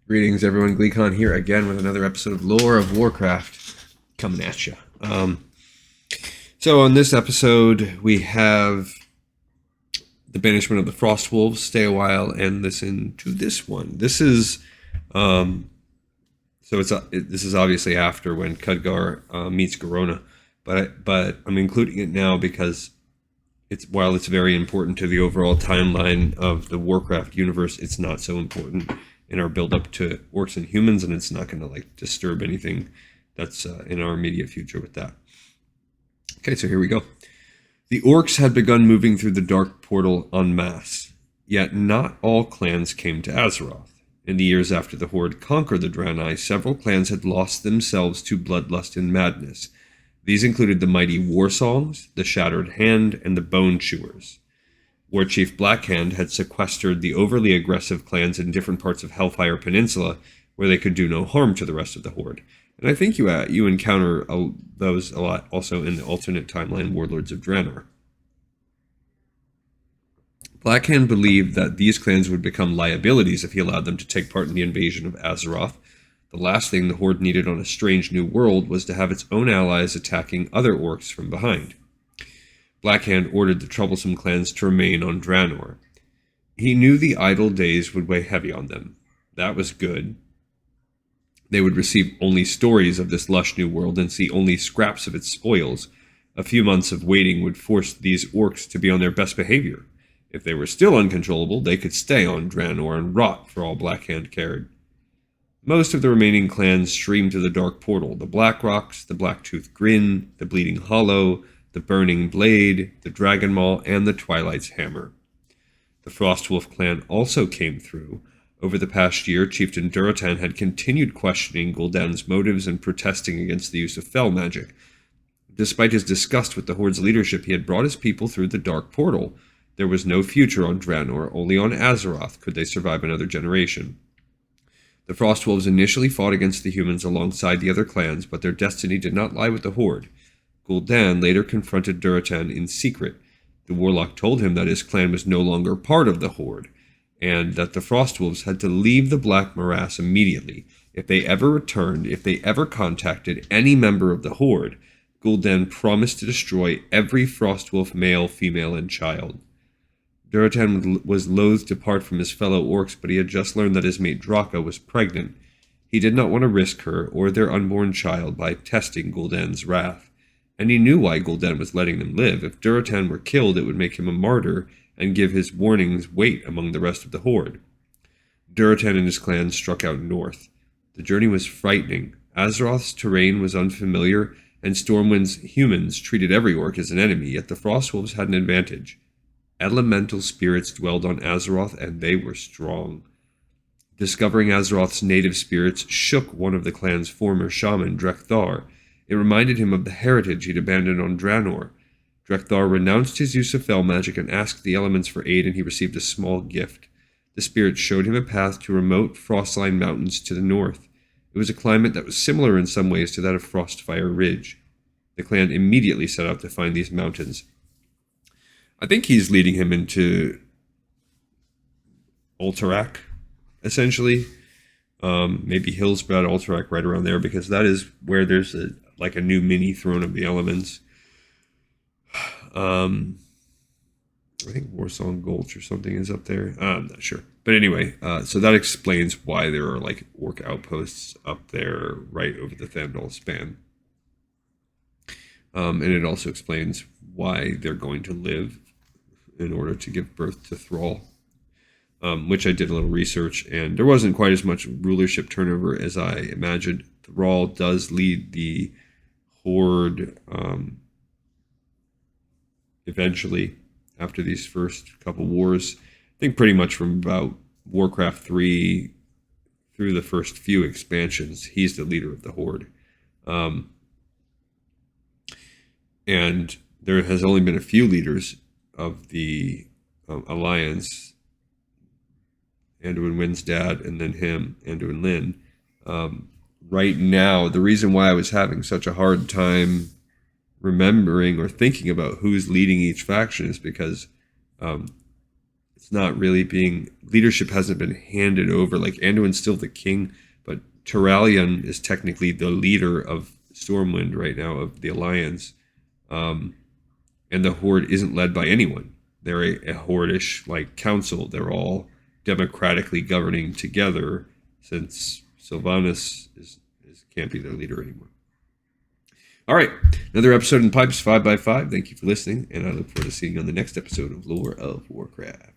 Greetings, everyone. Gul'dan here again with another episode of Lore of Warcraft coming at you. So on this episode, we have the Banishment of the Frostwolves. Stay a while and listen to this one. This is this is obviously after when Khadgar meets Garona, but I'm including it now because while it's very important to the overall timeline of the Warcraft universe, it's not so important in our build up to orcs and humans, and it's not going to disturb anything that's in our immediate future with that. Okay, so here we go. The orcs had begun moving through the dark portal en masse, yet not all clans came to Azeroth. In the years after the Horde conquered the Draenei, several clans had lost themselves to bloodlust and madness. These included the mighty Warsongs, the Shattered Hand, and the Bone Chewers. War Chief Blackhand had sequestered the overly aggressive clans in different parts of Hellfire Peninsula where they could do no harm to the rest of the Horde. And I think you encounter those a lot also in the alternate timeline Warlords of Draenor. Blackhand believed that these clans would become liabilities if he allowed them to take part in the invasion of Azeroth. The last thing the Horde needed on a strange new world was to have its own allies attacking other orcs from behind. Blackhand ordered the troublesome clans to remain on Draenor. He knew the idle days would weigh heavy on them. That was good. They would receive only stories of this lush new world and see only scraps of its spoils. A few months of waiting would force these orcs to be on their best behavior. If they were still uncontrollable, they could stay on Draenor and rot for all Blackhand cared. Most of the remaining clans streamed to the Dark Portal: the Blackrocks, the Blacktooth Grin, the Bleeding Hollow, the Burning Blade, the Dragon Maw, and the Twilight's Hammer. The Frostwolf clan also came through. Over the past year, Chieftain Durotan had continued questioning Gul'dan's motives and protesting against the use of fel magic. Despite his disgust with the Horde's leadership, he had brought his people through the Dark Portal. There was no future on Draenor, only on Azeroth could they survive another generation. The Frostwolves initially fought against the humans alongside the other clans, but their destiny did not lie with the Horde. Gul'dan later confronted Durotan in secret. The warlock told him that his clan was no longer part of the Horde, and that the Frostwolves had to leave the Black Morass immediately. If they ever returned, if they ever contacted any member of the Horde, Gul'dan promised to destroy every Frostwolf male, female, and child. Durotan was loath to part from his fellow orcs, but he had just learned that his mate Draka was pregnant. He did not want to risk her or their unborn child by testing Gul'dan's wrath. And he knew why Gul'dan was letting them live. If Durotan were killed, it would make him a martyr and give his warnings weight among the rest of the Horde. Durotan and his clan struck out north. The journey was frightening. Azeroth's terrain was unfamiliar, and Stormwind's humans treated every orc as an enemy, yet the Frostwolves had an advantage. Elemental spirits dwelled on Azeroth, and they were strong. Discovering Azeroth's native spirits shook one of the clan's former shaman, Drekthar. It reminded him of the heritage he'd abandoned on Draenor. Drekthar renounced his use of fel magic and asked the elements for aid, and he received a small gift. The spirit showed him a path to remote Frostline Mountains to the north. It was a climate that was similar in some ways to that of Frostfire Ridge. The clan immediately set out to find these mountains. I think he's leading him into Alterac, essentially. Maybe Hillsbrad, Alterac, right around there, because that is where there's a new mini Throne of the Elements. I think Warsong Gulch or something is up there. I'm not sure. But anyway, so that explains why there are orc outposts up there right over the Thandal span. And it also explains why they're going to live in order to give birth to Thrall. Which I did a little research, and there wasn't quite as much rulership turnover as I imagined. Thrall does lead the Horde eventually after these first couple wars. I think pretty much from about Warcraft 3 through the first few expansions, he's the leader of the Horde. And there has only been a few leaders of the Alliance. Anduin Wynn's dad, and then him, Anduin Lyn. Right now, the reason why I was having such a hard time remembering or thinking about who's leading each faction is because it's not really being, leadership hasn't been handed over. Like Anduin's still the king, but Turalyon is technically the leader of Stormwind right now, of the Alliance. And the Horde isn't led by anyone. They're a Horde-ish like council. They're all democratically governing together, since Sylvanas can't be their leader anymore. All right, another episode in Pipes 5x5. Thank you for listening, and I look forward to seeing you on the next episode of Lore of Warcraft.